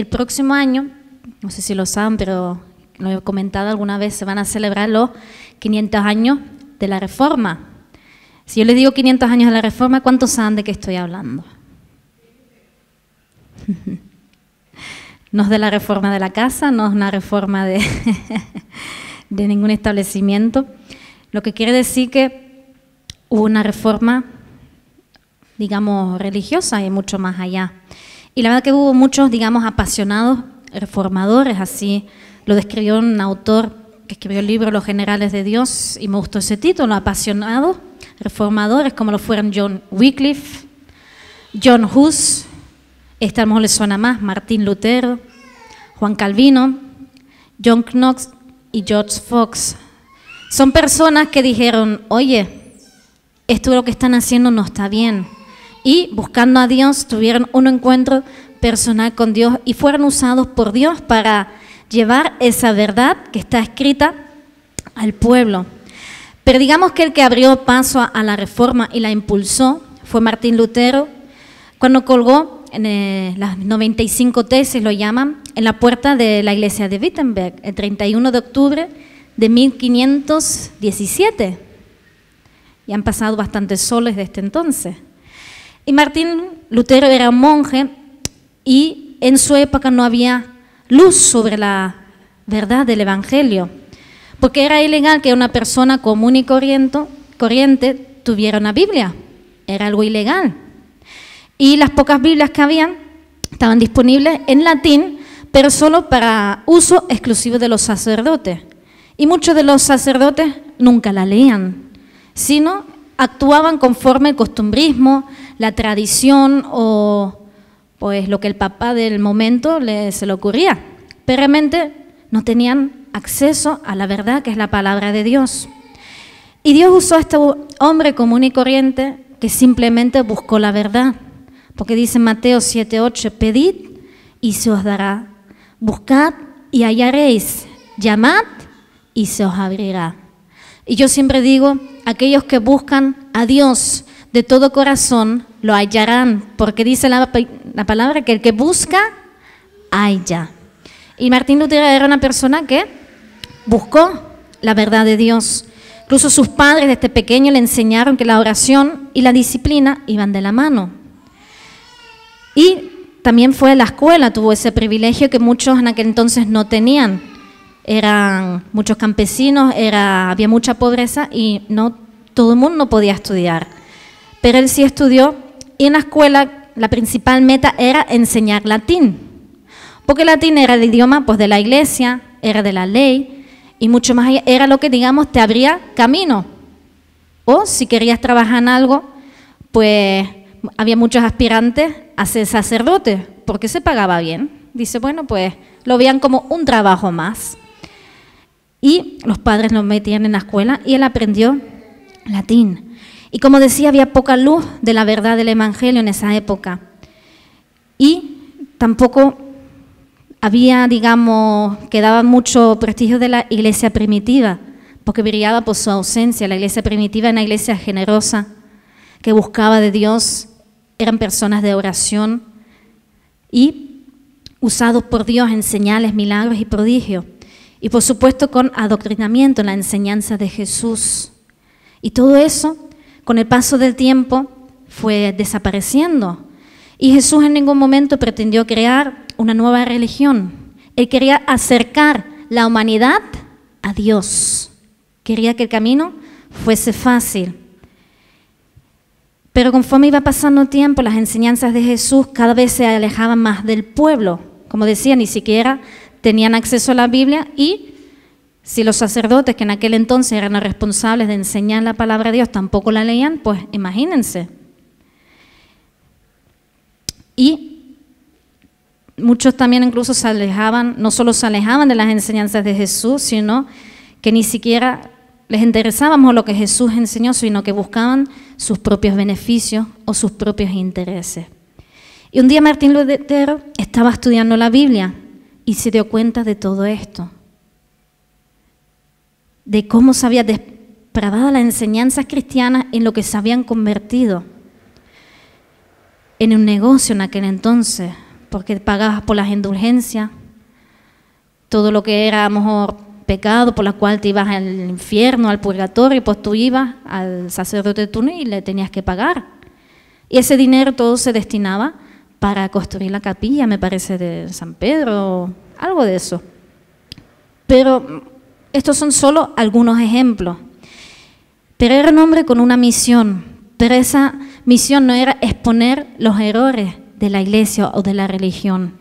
el próximo año, no sé si lo saben, pero lo he comentado alguna vez, se van a celebrar los 500 años de la Reforma. Si yo les digo 500 años de la Reforma, ¿cuántos saben de qué estoy hablando? No es de la reforma de la casa, no es una reforma de ningún establecimiento. Lo que quiere decir que hubo una reforma, digamos, religiosa y mucho más allá. Y la verdad que hubo muchos, digamos, apasionados reformadores, así lo describió un autor que escribió el libro Los Generales de Dios, y me gustó ese título, apasionados reformadores, como lo fueron John Wycliffe, John Hus, a lo mejor les suena más, Martín Lutero, Juan Calvino, John Knox y George Fox. Son personas que dijeron, oye, esto lo que están haciendo no está bien. Y buscando a Dios, tuvieron un encuentro personal con Dios y fueron usados por Dios para llevar esa verdad que está escrita al pueblo. Pero digamos que el que abrió paso a la reforma y la impulsó fue Martín Lutero, cuando colgó en las 95 tesis, lo llaman, en la puerta de la iglesia de Wittenberg, el 31 de octubre de 1517. Y han pasado bastantes soles desde entonces. Y Martín Lutero era un monje y en su época no había luz sobre la verdad del Evangelio, porque era ilegal que una persona común y corriente tuviera una Biblia, era algo ilegal. Y las pocas Biblias que habían estaban disponibles en latín, pero solo para uso exclusivo de los sacerdotes. Y muchos de los sacerdotes nunca la leían, sino actuaban conforme el costumbrismo, la tradición o pues lo que el papá del momento se le ocurría. Pero realmente no tenían acceso a la verdad, que es la palabra de Dios. Y Dios usó a este hombre común y corriente que simplemente buscó la verdad. Porque dice en Mateo 7:8, pedid y se os dará, buscad y hallaréis, llamad y se os abrirá. Y yo siempre digo, aquellos que buscan a Dios de todo corazón, lo hallarán, porque dice la palabra que el que busca, halla. Y Martín Lutero era una persona que buscó la verdad de Dios. Incluso sus padres desde pequeño le enseñaron que la oración y la disciplina iban de la mano. Y también fue a la escuela, tuvo ese privilegio que muchos en aquel entonces no tenían. Eran muchos campesinos, había mucha pobreza y no todo el mundo no podía estudiar. Pero él sí estudió y en la escuela la principal meta era enseñar latín. Porque el latín era el idioma pues, de la iglesia, era de la ley y mucho más allá, era lo que digamos te abría camino. O si querías trabajar en algo, pues había muchos aspirantes a ser sacerdotes porque se pagaba bien. Dice, bueno, pues lo veían como un trabajo más. Y los padres lo metían en la escuela y él aprendió latín. Y como decía, había poca luz de la verdad del Evangelio en esa época. Y tampoco había, digamos, quedaba mucho prestigio de la iglesia primitiva, porque brillaba por su ausencia. La iglesia primitiva era una iglesia generosa, que buscaba de Dios, eran personas de oración y usados por Dios en señales, milagros y prodigios. Y por supuesto con adoctrinamiento en la enseñanza de Jesús. Y todo eso, con el paso del tiempo, fue desapareciendo. Y Jesús en ningún momento pretendió crear una nueva religión. Él quería acercar la humanidad a Dios. Quería que el camino fuese fácil. Pero conforme iba pasando el tiempo, las enseñanzas de Jesús cada vez se alejaban más del pueblo. Como decía, ni siquiera tenían acceso a la Biblia y si los sacerdotes, que en aquel entonces eran los responsables de enseñar la palabra de Dios, tampoco la leían, pues imagínense. Y muchos también incluso se alejaban, no solo se alejaban de las enseñanzas de Jesús, sino que ni siquiera les interesaba lo que Jesús enseñó, sino que buscaban sus propios beneficios o sus propios intereses. Y un día Martín Lutero estaba estudiando la Biblia y se dio cuenta de todo esto, de cómo se había depravado las enseñanzas cristianas en lo que se habían convertido en un negocio en aquel entonces, porque pagabas por las indulgencias, todo lo que era a lo mejor pecado por la cual te ibas al infierno, al purgatorio, pues tú ibas al sacerdote de turno y le tenías que pagar. Y ese dinero todo se destinaba para construir la capilla, me parece, de San Pedro, algo de eso. Pero estos son solo algunos ejemplos. Pero era un hombre con una misión, pero esa misión no era exponer los errores de la iglesia o de la religión.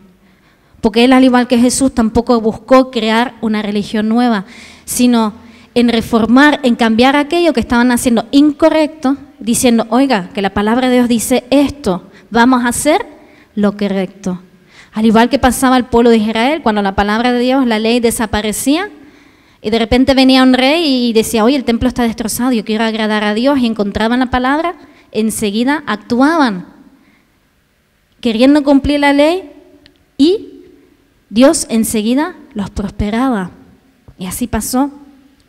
Porque él, al igual que Jesús, tampoco buscó crear una religión nueva, sino en reformar, en cambiar aquello que estaban haciendo incorrecto, diciendo, oiga, que la palabra de Dios dice esto, vamos a hacer lo correcto. Al igual que pasaba al pueblo de Israel, cuando la palabra de Dios, la ley desaparecía, y de repente venía un rey y decía, oye, el templo está destrozado, yo quiero agradar a Dios, y encontraban la palabra, enseguida actuaban, queriendo cumplir la ley, y Dios enseguida los prosperaba. Y así pasó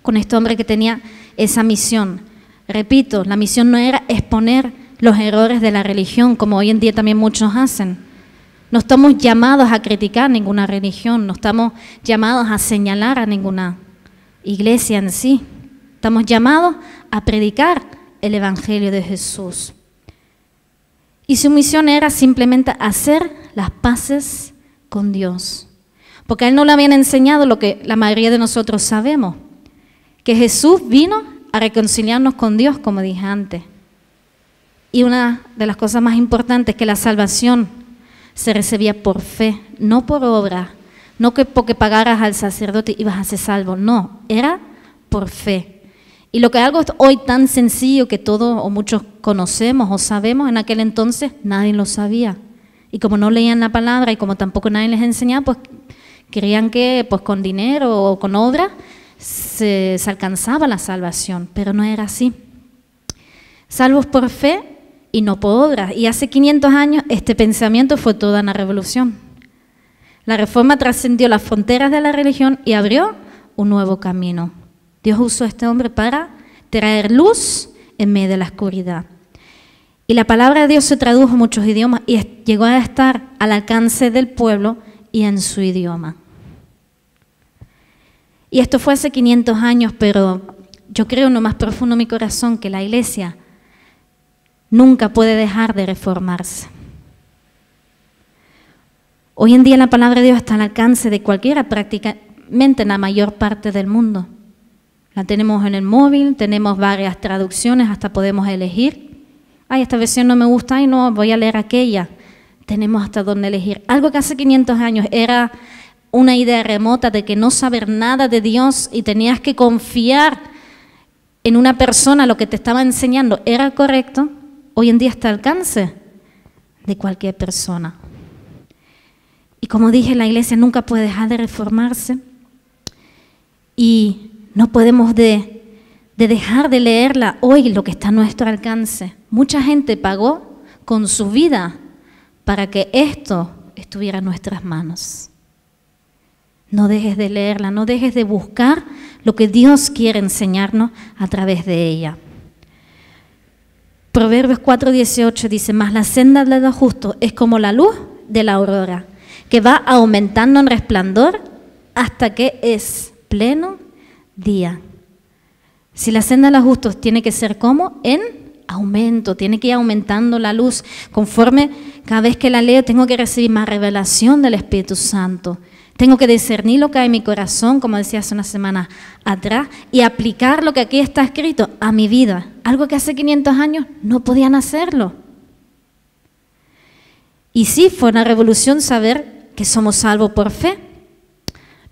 con este hombre que tenía esa misión. Repito, la misión no era exponer los errores de la religión, como hoy en día también muchos hacen. No estamos llamados a criticar ninguna religión, no estamos llamados a señalar a ninguna iglesia en sí. Estamos llamados a predicar el Evangelio de Jesús. Y su misión era simplemente hacer las paces con Dios. Porque a él no le habían enseñado lo que la mayoría de nosotros sabemos, que Jesús vino a reconciliarnos con Dios, como dije antes. Y una de las cosas más importantes es que la salvación se recibía por fe, no por obra, no que porque pagaras al sacerdote ibas a ser salvo, no, era por fe. Y lo que algo hoy tan sencillo que todos o muchos conocemos o sabemos, en aquel entonces nadie lo sabía. Y como no leían la palabra y como tampoco nadie les enseñaba, pues creían que pues con dinero o con obra se alcanzaba la salvación, pero no era así. Salvos por fe y no por obras. Y hace 500 años este pensamiento fue toda una revolución. La reforma trascendió las fronteras de la religión y abrió un nuevo camino. Dios usó a este hombre para traer luz en medio de la oscuridad. Y la palabra de Dios se tradujo en muchos idiomas y llegó a estar al alcance del pueblo y en su idioma. Y esto fue hace 500 años, pero yo creo en lo más profundo de mi corazón que la iglesia nunca puede dejar de reformarse. Hoy en día la palabra de Dios está al alcance de cualquiera, prácticamente en la mayor parte del mundo. La tenemos en el móvil, tenemos varias traducciones, hasta podemos elegir. Ay, esta versión no me gusta, ay no, voy a leer aquella. Tenemos hasta dónde elegir. Algo que hace 500 años era una idea remota de que no saber nada de Dios y tenías que confiar en una persona, lo que te estaba enseñando era correcto, hoy en día está al alcance de cualquier persona. Y como dije, la iglesia nunca puede dejar de reformarse y no podemos de dejar de leerla hoy, lo que está a nuestro alcance. Mucha gente pagó con su vida para que esto estuviera en nuestras manos. No dejes de leerla, no dejes de buscar lo que Dios quiere enseñarnos a través de ella. Proverbios 4:18 dice, mas la senda de los justos es como la luz de la aurora, que va aumentando en resplandor hasta que es pleno día. Si la senda de los justos tiene que ser como en aumento, tiene que ir aumentando la luz. Conforme cada vez que la leo tengo que recibir más revelación del Espíritu Santo. Tengo que discernir lo que hay en mi corazón, como decía hace una semana atrás, y aplicar lo que aquí está escrito a mi vida. Algo que hace 500 años no podían hacerlo. Y sí, fue una revolución saber que somos salvos por fe.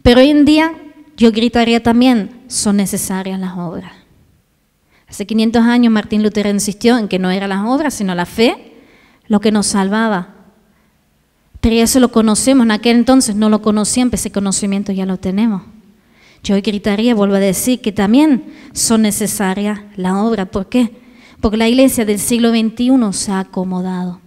Pero hoy en día yo gritaría también, son necesarias las obras. Hace 500 años Martín Lutero insistió en que no eran las obras, sino la fe, lo que nos salvaba. Pero eso lo conocemos, en aquel entonces no lo conocían, pero ese conocimiento ya lo tenemos. Yo hoy gritaría, vuelvo a decir, que también son necesarias las obras. ¿Por qué? Porque la iglesia del siglo XXI se ha acomodado.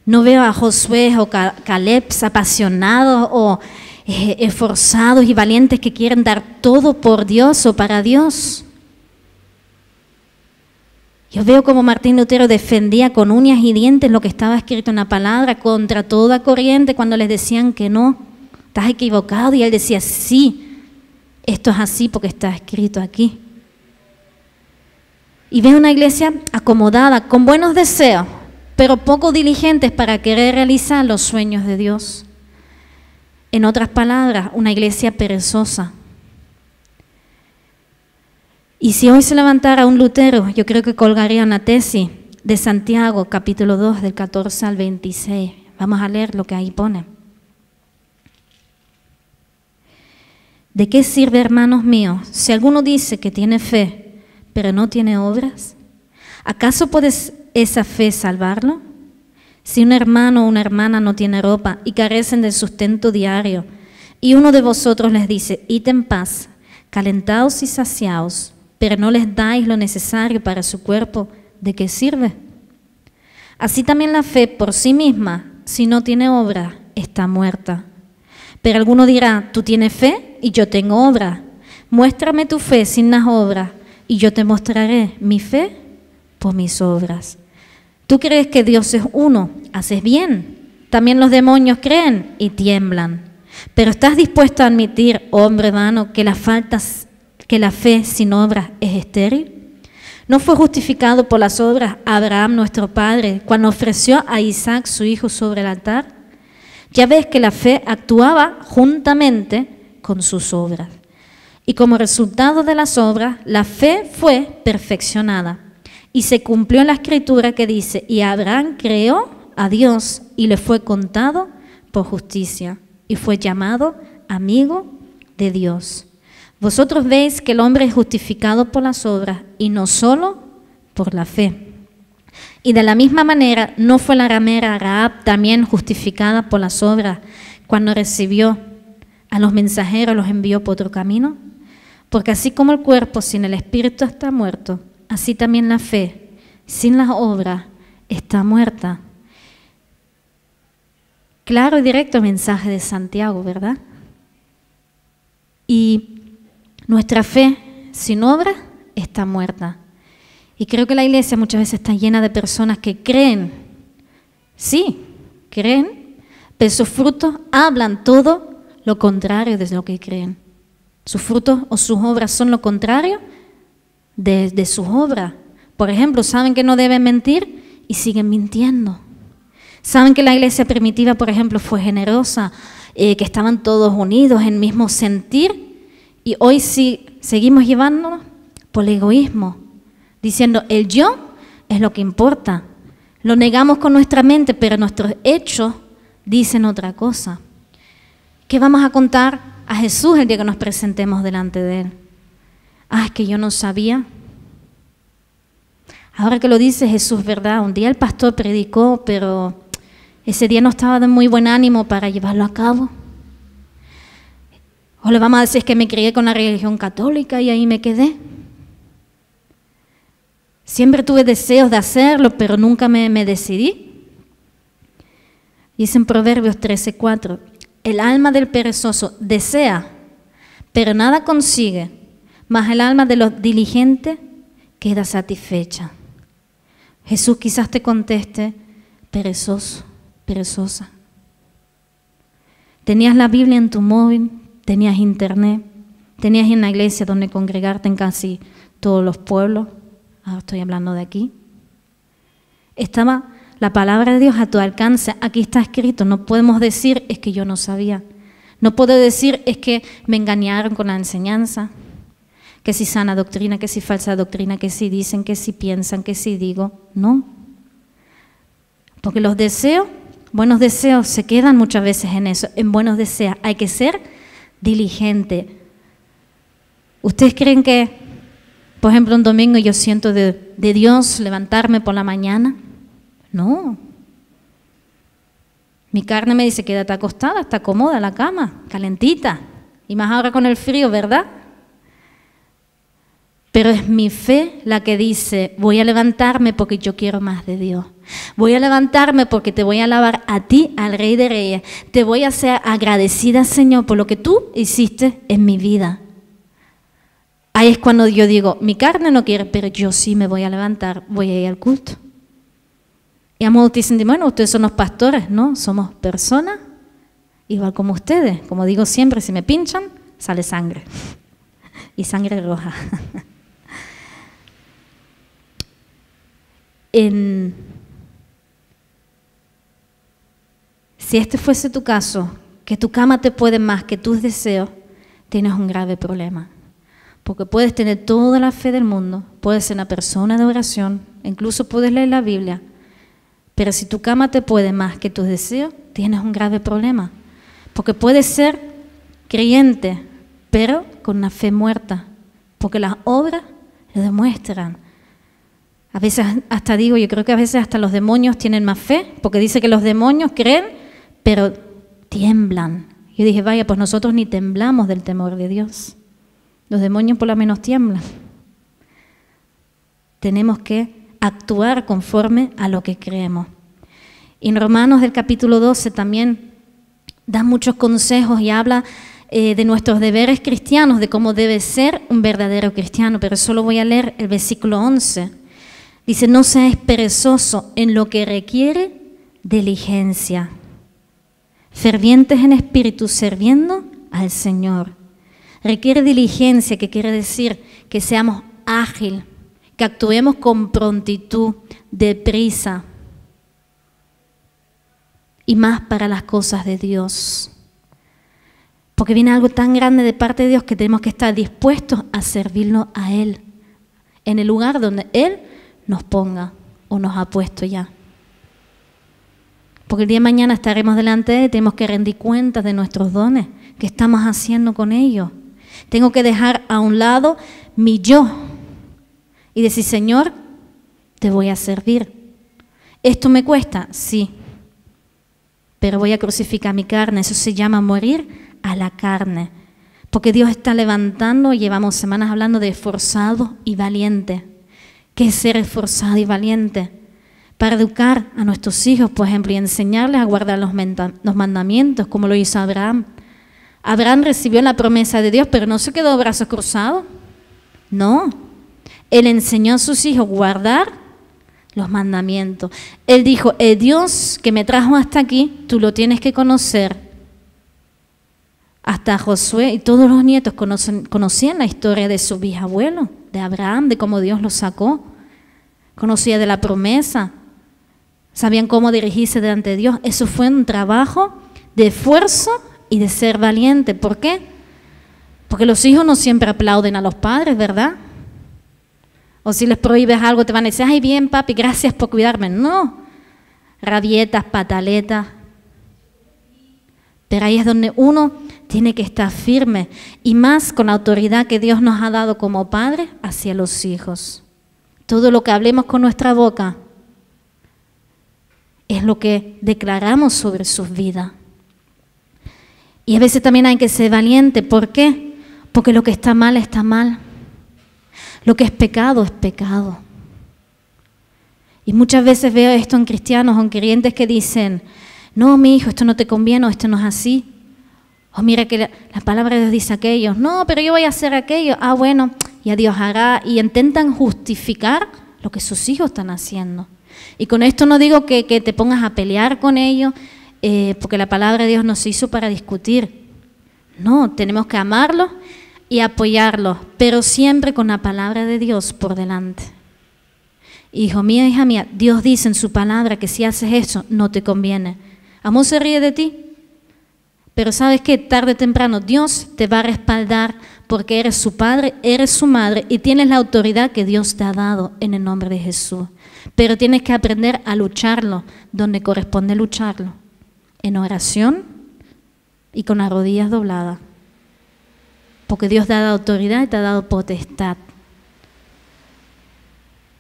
No veo a Josué o Caleb apasionados o esforzados y valientes que quieren dar todo por Dios o para Dios. Yo veo como Martín Lutero defendía con uñas y dientes lo que estaba escrito en la palabra contra toda corriente cuando les decían que no, estás equivocado, y él decía, sí, esto es así porque está escrito aquí. Y veo una iglesia acomodada, con buenos deseos, pero poco diligentes para querer realizar los sueños de Dios. En otras palabras, una iglesia perezosa. Y si hoy se levantara un Lutero, yo creo que colgaría una tesis de Santiago, capítulo 2, del 14 al 26. Vamos a leer lo que ahí pone. ¿De qué sirve, hermanos míos, si alguno dice que tiene fe, pero no tiene obras? ¿Acaso puede esa fe salvarlo? Si un hermano o una hermana no tiene ropa y carecen del sustento diario, y uno de vosotros les dice, id en paz, calentaos y saciaos, pero no les dais lo necesario para su cuerpo, ¿de qué sirve? Así también la fe por sí misma, si no tiene obra, está muerta. Pero alguno dirá, tú tienes fe y yo tengo obra. Muéstrame tu fe sin las obras y yo te mostraré mi fe por mis obras. Tú crees que Dios es uno, haces bien. También los demonios creen y tiemblan. Pero ¿estás dispuesto a admitir, hombre vano, que la fe sin obras es estéril? ¿No fue justificado por las obras Abraham, nuestro padre, cuando ofreció a Isaac, su hijo, sobre el altar? Ya ves que la fe actuaba juntamente con sus obras. Y como resultado de las obras, la fe fue perfeccionada. Y se cumplió la escritura que dice, y Abraham creó a Dios y le fue contado por justicia. Y fue llamado amigo de Dios. Vosotros veis que el hombre es justificado por las obras y no solo por la fe. Y de la misma manera, ¿no fue la ramera Rahab también justificada por las obras cuando recibió a los mensajeros, los envió por otro camino? Porque así como el cuerpo sin el espíritu está muerto, así también la fe sin las obras está muerta. Claro y directo mensaje de Santiago, ¿verdad? Y nuestra fe sin obra está muerta. Y creo que la iglesia muchas veces está llena de personas que creen, sí, creen, pero sus frutos hablan todo lo contrario de lo que creen. Sus frutos o sus obras son lo contrario de sus obras. Por ejemplo, saben que no deben mentir y siguen mintiendo. Saben que la iglesia primitiva, por ejemplo, fue generosa, que estaban todos unidos en el mismo sentir. Y hoy sí seguimos llevándonos por el egoísmo, diciendo el yo es lo que importa. Lo negamos con nuestra mente, pero nuestros hechos dicen otra cosa. ¿Qué vamos a contar a Jesús el día que nos presentemos delante de Él? Ah, es que yo no sabía. Ahora que lo dice Jesús, ¿verdad? Un día el pastor predicó, pero ese día no estaba de muy buen ánimo para llevarlo a cabo. O le vamos a decir que me crié con la religión católica y ahí me quedé. Siempre tuve deseos de hacerlo, pero nunca me decidí. Dice en Proverbios 13:4, el alma del perezoso desea, pero nada consigue, mas el alma de los diligentes queda satisfecha. Jesús quizás te conteste, perezoso, perezosa. Tenías la Biblia en tu móvil, tenías internet, tenías en la iglesia donde congregarte en casi todos los pueblos. Ahora estoy hablando de aquí. Estaba la palabra de Dios a tu alcance. Aquí está escrito. No podemos decir es que yo no sabía. No puedo decir es que me engañaron con la enseñanza. Que si sana doctrina, que si falsa doctrina, que si dicen, que si piensan, que si digo. No. Porque los deseos, buenos deseos, se quedan muchas veces en eso. En buenos deseos hay que ser diligente. ¿Ustedes creen que, por ejemplo, un domingo yo siento de Dios levantarme por la mañana? No. Mi carne me dice, quédate acostada, está cómoda la cama, calentita. Y más ahora con el frío, ¿verdad? Pero es mi fe la que dice, voy a levantarme porque yo quiero más de Dios. Voy a levantarme porque te voy a alabar a ti, al Rey de Reyes. Te voy a ser agradecida, Señor, por lo que tú hiciste en mi vida. Ahí es cuando yo digo, mi carne no quiere, pero yo sí me voy a levantar, voy a ir al culto. Y a muchos dicen, bueno, ustedes son los pastores, ¿no? Somos personas, igual como ustedes. Como digo siempre, si me pinchan, sale sangre. Y sangre roja. Si este fuese tu caso, que tu cama te puede más que tus deseos, tienes un grave problema. Porque puedes tener toda la fe del mundo, puedes ser una persona de oración, incluso puedes leer la Biblia, pero si tu cama te puede más que tus deseos, tienes un grave problema. Porque puedes ser creyente, pero con una fe muerta, porque las obras lo demuestran. A veces hasta digo, yo creo que a veces hasta los demonios tienen más fe, porque dice que los demonios creen, pero tiemblan. Yo dije, vaya, pues nosotros ni temblamos del temor de Dios. Los demonios por lo menos tiemblan. Tenemos que actuar conforme a lo que creemos. Y en Romanos del capítulo 12 también da muchos consejos y habla de nuestros deberes cristianos, de cómo debe ser un verdadero cristiano, pero solo voy a leer el versículo 11. Dice, no seáis perezoso en lo que requiere diligencia, fervientes en espíritu, sirviendo al Señor. Requiere diligencia, que quiere decir que seamos ágiles, que actuemos con prontitud, deprisa, y más para las cosas de Dios. Porque viene algo tan grande de parte de Dios que tenemos que estar dispuestos a servirlo a Él, en el lugar donde Él nos ponga o nos ha puesto ya. Porque el día de mañana estaremos delante de Él, tenemos que rendir cuentas de nuestros dones, qué estamos haciendo con ellos. Tengo que dejar a un lado mi yo y decir, Señor, te voy a servir. ¿Esto me cuesta? Sí. Pero voy a crucificar mi carne. Eso se llama morir a la carne. Porque Dios está levantando, llevamos semanas hablando de esforzado y valiente. ¿Qué es ser esforzado y valiente? Para educar a nuestros hijos, por ejemplo, y enseñarles a guardar los mandamientos, como lo hizo Abraham. Abraham recibió la promesa de Dios, pero no se quedó de brazos cruzados. No. Él enseñó a sus hijos a guardar los mandamientos. Él dijo, el Dios que me trajo hasta aquí, tú lo tienes que conocer. Hasta Josué y todos los nietos conocían la historia de su bisabuelo, de Abraham, de cómo Dios lo sacó. Conocía de la promesa. Sabían cómo dirigirse delante de Dios. Eso fue un trabajo de esfuerzo y de ser valiente. ¿Por qué? Porque los hijos no siempre aplauden a los padres, ¿verdad? O si les prohíbes algo te van a decir, ay bien papi, gracias por cuidarme. No, rabietas, pataletas. Pero ahí es donde uno tiene que estar firme y más con la autoridad que Dios nos ha dado como padres hacia los hijos. Todo lo que hablemos con nuestra boca es lo que declaramos sobre sus vidas. Y a veces también hay que ser valiente. ¿Por qué? Porque lo que está mal está mal. Lo que es pecado es pecado. Y muchas veces veo esto en cristianos o en creyentes que dicen, no, mi hijo, esto no te conviene, o esto no es así. O mira que la palabra de Dios dice aquello. No, pero yo voy a hacer aquello. Ah, bueno, ya Dios hará. Y intentan justificar lo que sus hijos están haciendo. Y con esto no digo que te pongas a pelear con ellos, porque la palabra de Dios nos hizo para discutir. No, tenemos que amarlos y apoyarlos, pero siempre con la palabra de Dios por delante. Hijo mío, hija mía, Dios dice en su palabra que si haces eso no te conviene. Amor se ríe de ti, pero sabes que tarde o temprano Dios te va a respaldar porque eres su padre, eres su madre y tienes la autoridad que Dios te ha dado en el nombre de Jesús. Pero tienes que aprender a lucharlo donde corresponde lucharlo, en oración y con las rodillas dobladas. Porque Dios te ha dado autoridad y te ha dado potestad.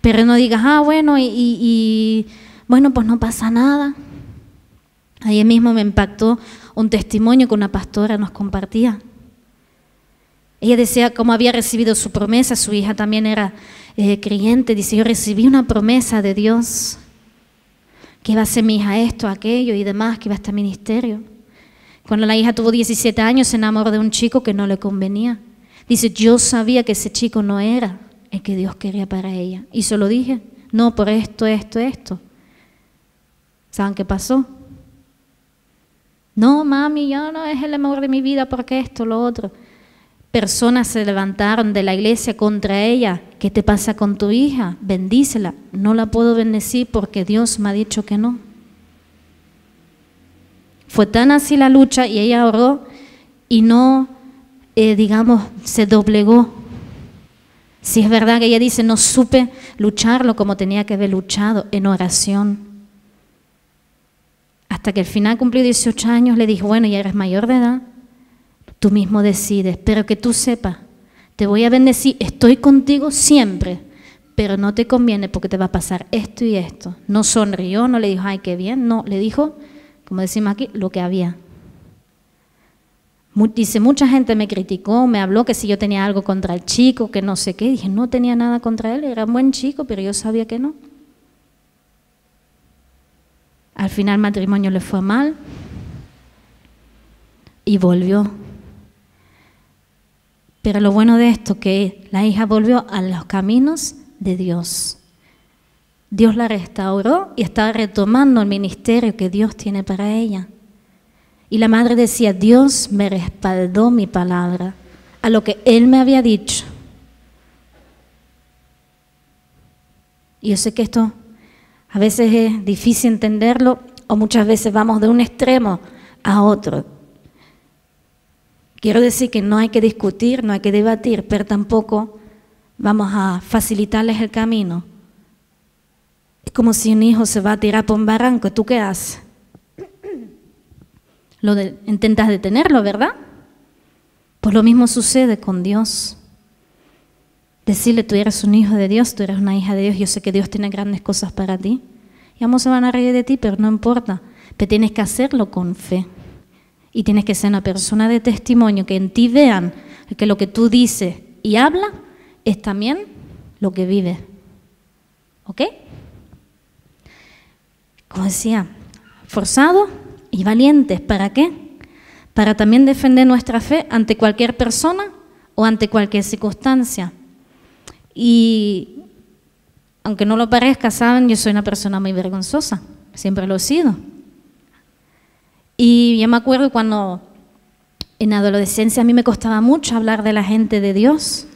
Pero no digas, bueno, bueno, pues no pasa nada. Ayer mismo me impactó un testimonio que una pastora nos compartía. Ella decía cómo había recibido su promesa, su hija también era creyente. Dice, yo recibí una promesa de Dios, que iba a ser mi hija esto, aquello y demás, que iba a estar ministerio. Cuando la hija tuvo 17 años se enamoró de un chico que no le convenía. Dice, yo sabía que ese chico no era el que Dios quería para ella. Y se lo dije, no, por esto. ¿Saben qué pasó? No, mami, ya no es el amor de mi vida porque esto, lo otro. Personas se levantaron de la iglesia contra ella. ¿Qué te pasa con tu hija? Bendícela. No la puedo bendecir porque Dios me ha dicho que no. Fue tan así la lucha y ella oró y no, se doblegó. Si es verdad que ella dice, no supe lucharlo como tenía que haber luchado en oración. Hasta que al final cumplió 18 años, le dijo, bueno, ya eres mayor de edad, tú mismo decides, pero que tú sepas, te voy a bendecir, estoy contigo siempre, pero no te conviene porque te va a pasar esto y esto. No sonrió, no le dijo, ay, qué bien, no, le dijo, como decimos aquí, lo que había. Dice, mucha gente me criticó, me habló que si yo tenía algo contra el chico, que no sé qué. Dije, no tenía nada contra él, era un buen chico, pero yo sabía que no. Al final el matrimonio le fue mal y volvió. Pero lo bueno de esto, que la hija volvió a los caminos de Dios. Dios la restauró y está retomando el ministerio que Dios tiene para ella. Y la madre decía, Dios me respaldó mi palabra a lo que Él me había dicho. Y yo sé que esto a veces es difícil entenderlo o muchas veces vamos de un extremo a otro. Quiero decir que no hay que discutir, no hay que debatir, pero tampoco vamos a facilitarles el camino. Es como si un hijo se va a tirar por un barranco, ¿tú qué haces? Intentas detenerlo, ¿verdad? Pues lo mismo sucede con Dios. Decirle, tú eres un hijo de Dios, tú eres una hija de Dios, yo sé que Dios tiene grandes cosas para ti. Y ambos se van a reír de ti, pero no importa. Pero tienes que hacerlo con fe. Y tienes que ser una persona de testimonio, que en ti vean que lo que tú dices y hablas es también lo que vives. ¿Ok? Como decía, forzados y valientes. ¿Para qué? Para también defender nuestra fe ante cualquier persona o ante cualquier circunstancia. Y aunque no lo parezca, saben, yo soy una persona muy vergonzosa, siempre lo he sido. Y yo me acuerdo cuando en adolescencia a mí me costaba mucho hablar de la gente de Dios.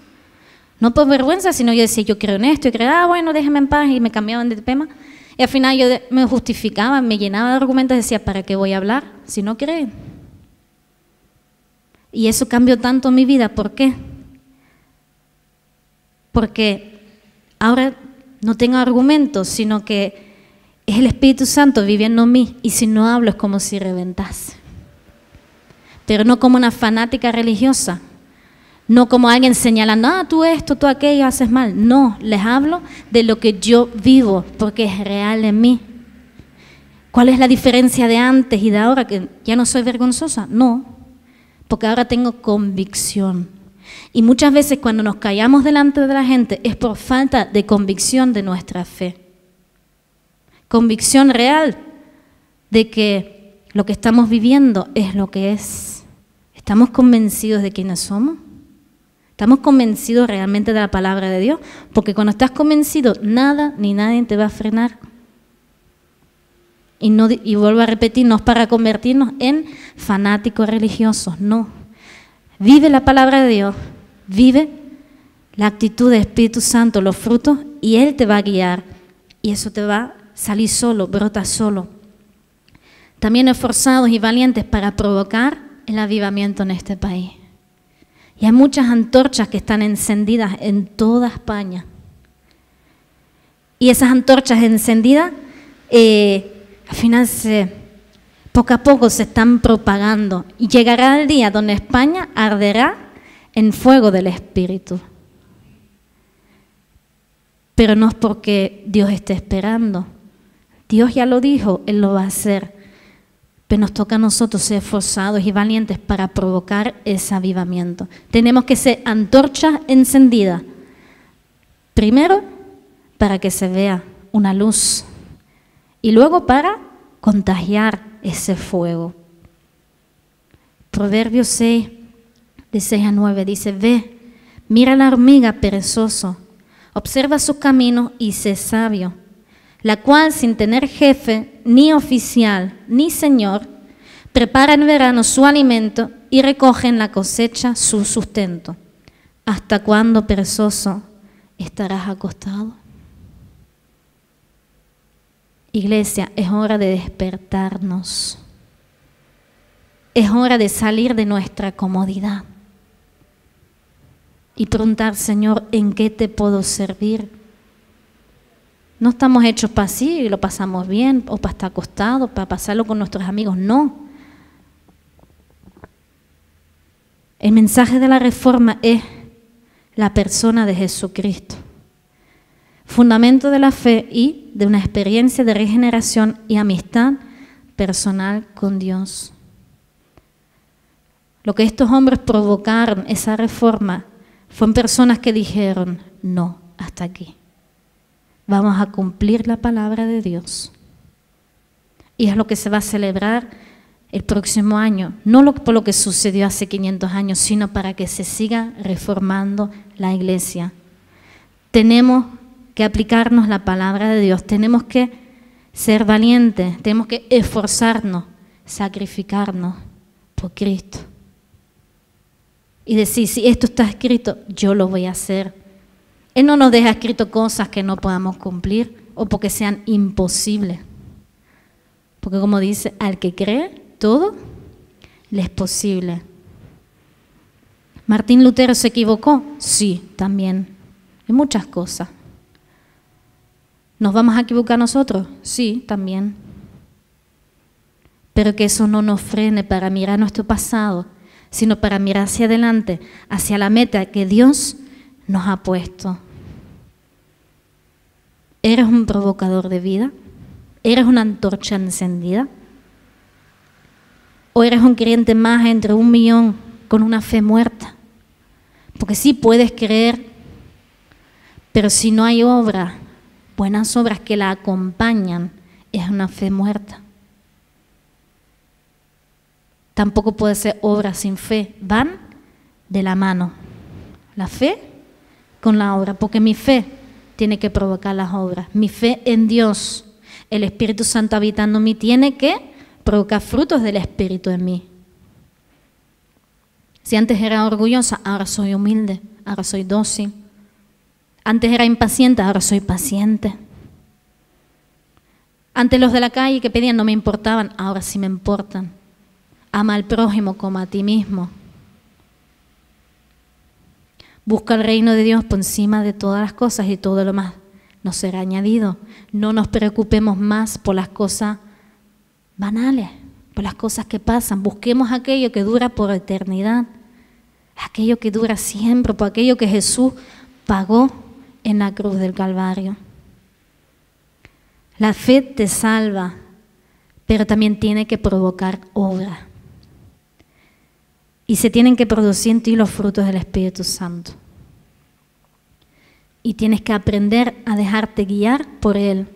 No por vergüenza, sino yo decía, yo creo en esto, y creo, bueno, déjame en paz, y me cambiaban de tema. Y al final yo me justificaba, me llenaba de argumentos y decía, ¿para qué voy a hablar si no creen? Y eso cambió tanto mi vida, ¿por qué? Porque ahora no tengo argumentos, sino que es el Espíritu Santo viviendo en mí, y si no hablo es como si reventase. Pero no como una fanática religiosa, no como alguien señalando, tú esto, tú aquello, haces mal. No, les hablo de lo que yo vivo, porque es real en mí. ¿Cuál es la diferencia de antes y de ahora? Que ya no soy vergonzosa. No, porque ahora tengo convicción. Y muchas veces cuando nos callamos delante de la gente es por falta de convicción de nuestra fe. Convicción real de que lo que estamos viviendo es lo que es. ¿Estamos convencidos de quiénes somos? ¿Estamos convencidos realmente de la palabra de Dios? Porque cuando estás convencido, nada ni nadie te va a frenar. Y vuelvo a repetir, no es para convertirnos en fanáticos religiosos, no. Vive la palabra de Dios, vive la actitud del Espíritu Santo, los frutos, y Él te va a guiar. Y eso te va a salir solo, brota solo. También esforzados y valientes para provocar el avivamiento en este país. Y hay muchas antorchas que están encendidas en toda España. Y esas antorchas encendidas, al final, poco a poco se están propagando. Y llegará el día donde España arderá en fuego del Espíritu. Pero no es porque Dios esté esperando. Dios ya lo dijo, Él lo va a hacer. Pero nos toca a nosotros ser esforzados y valientes para provocar ese avivamiento. Tenemos que ser antorchas encendidas. Primero, para que se vea una luz. Y luego para contagiar ese fuego. Proverbios 6, de 6 a 9, dice, ve, Mira la hormiga, perezoso, observa sus caminos y sé sabio, la cual sin tener jefe, ni oficial, ni señor, prepara en verano su alimento y recoge en la cosecha su sustento. ¿Hasta cuándo, perezoso, estarás acostado? Iglesia, es hora de despertarnos. Es hora de salir de nuestra comodidad y preguntar, Señor, ¿en qué te puedo servir? No estamos hechos para así y lo pasamos bien, o para estar acostados, para pasarlo con nuestros amigos, no. El mensaje de la Reforma es la persona de Jesucristo, fundamento de la fe y de una experiencia de regeneración y amistad personal con Dios. Lo que estos hombres provocaron, esa reforma, fueron personas que dijeron, no, hasta aquí. Vamos a cumplir la palabra de Dios. Y es lo que se va a celebrar el próximo año, no por lo que sucedió hace 500 años, sino para que se siga reformando la iglesia. Tenemos que aplicarnos la palabra de Dios, tenemos que ser valientes, tenemos que esforzarnos, sacrificarnos por Cristo. Y decir, si esto está escrito, yo lo voy a hacer. Él no nos deja escrito cosas que no podamos cumplir o porque sean imposibles. Porque como dice, al que cree, todo le es posible. ¿Martín Lutero se equivocó? Sí, también. En muchas cosas. ¿Nos vamos a equivocar nosotros? Sí, también. Pero que eso no nos frene para mirar nuestro pasado, sino para mirar hacia adelante, hacia la meta que Dios nos ha puesto. ¿Eres un provocador de vida? ¿Eres una antorcha encendida? ¿O eres un creyente más entre 1 millón con una fe muerta? Porque sí puedes creer, pero si no hay obra, buenas obras que la acompañan, es una fe muerta. Tampoco puede ser obra sin fe, van de la mano, la fe con la obra, porque mi fe tiene que provocar las obras, mi fe en Dios, el Espíritu Santo habitando en mí, tiene que provocar frutos del Espíritu en mí. Si antes era orgullosa, ahora soy humilde, ahora soy dócil. Antes era impaciente, ahora soy paciente. Antes los de la calle que pedían no me importaban, ahora sí me importan. Ama al prójimo como a ti mismo. Busca el reino de Dios por encima de todas las cosas y todo lo más nos será añadido. No nos preocupemos más por las cosas banales, por las cosas que pasan. Busquemos aquello que dura por eternidad, aquello que dura siempre, por aquello que Jesús pagó en la cruz del Calvario. La fe te salva, pero también tiene que provocar obra. Y se tienen que producir en ti los frutos del Espíritu Santo. Y tienes que aprender a dejarte guiar por Él,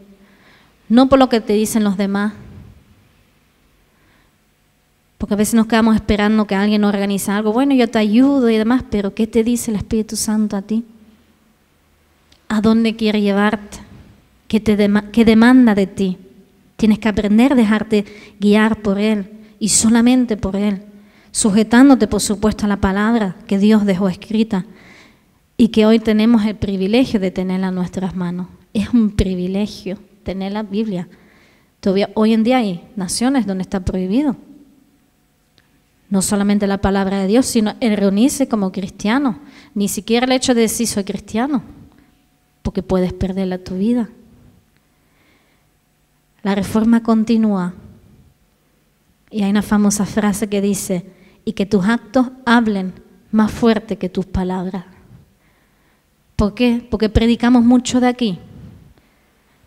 no por lo que te dicen los demás. Porque a veces nos quedamos esperando que alguien organice algo. Bueno, yo te ayudo y demás, pero ¿qué te dice el Espíritu Santo a ti? ¿A dónde quiere llevarte? ¿Qué demanda de ti? Tienes que aprender a dejarte guiar por Él y solamente por Él, sujetándote, por supuesto, a la palabra que Dios dejó escrita y que hoy tenemos el privilegio de tenerla en nuestras manos. Es un privilegio tener la Biblia. Todavía hoy en día hay naciones donde está prohibido. No solamente la palabra de Dios, sino el reunirse como cristiano. Ni siquiera el hecho de decir soy cristiano, porque puedes perderla tu vida. La reforma continúa. Y hay una famosa frase que dice, y que tus actos hablen más fuerte que tus palabras. ¿Por qué? Porque predicamos mucho de aquí.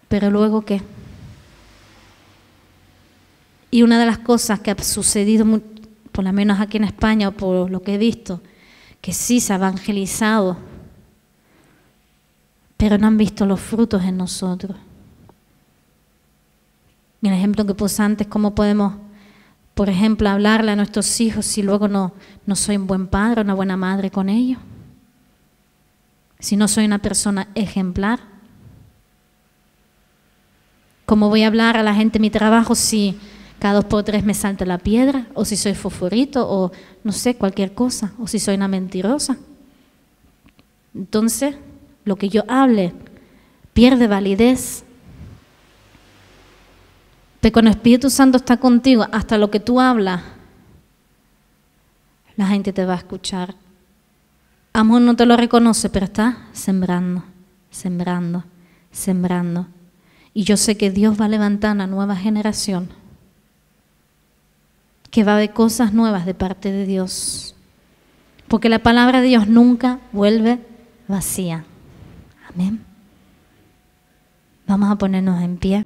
Pero luego, ¿qué? Y una de las cosas que ha sucedido, por lo menos aquí en España, o por lo que he visto, que sí se ha evangelizado, pero no han visto los frutos en nosotros. Y el ejemplo que puse antes, ¿cómo podemos, por ejemplo, hablarle a nuestros hijos si luego no soy un buen padre o una buena madre con ellos? si no soy una persona ejemplar? ¿Cómo voy a hablar a la gente en mi trabajo si cada 2 por 3 me salta la piedra? ¿O si soy fosforito? ¿O no sé, cualquier cosa? ¿O si soy una mentirosa? Entonces, lo que yo hable pierde validez. Pero cuando el Espíritu Santo está contigo, hasta lo que tú hablas, la gente te va a escuchar. Amor no te lo reconoce, pero está sembrando, sembrando, sembrando. Y yo sé que Dios va a levantar una nueva generación, que va a haber cosas nuevas de parte de Dios. Porque la palabra de Dios nunca vuelve vacía. Amén. Vamos a ponernos en pie.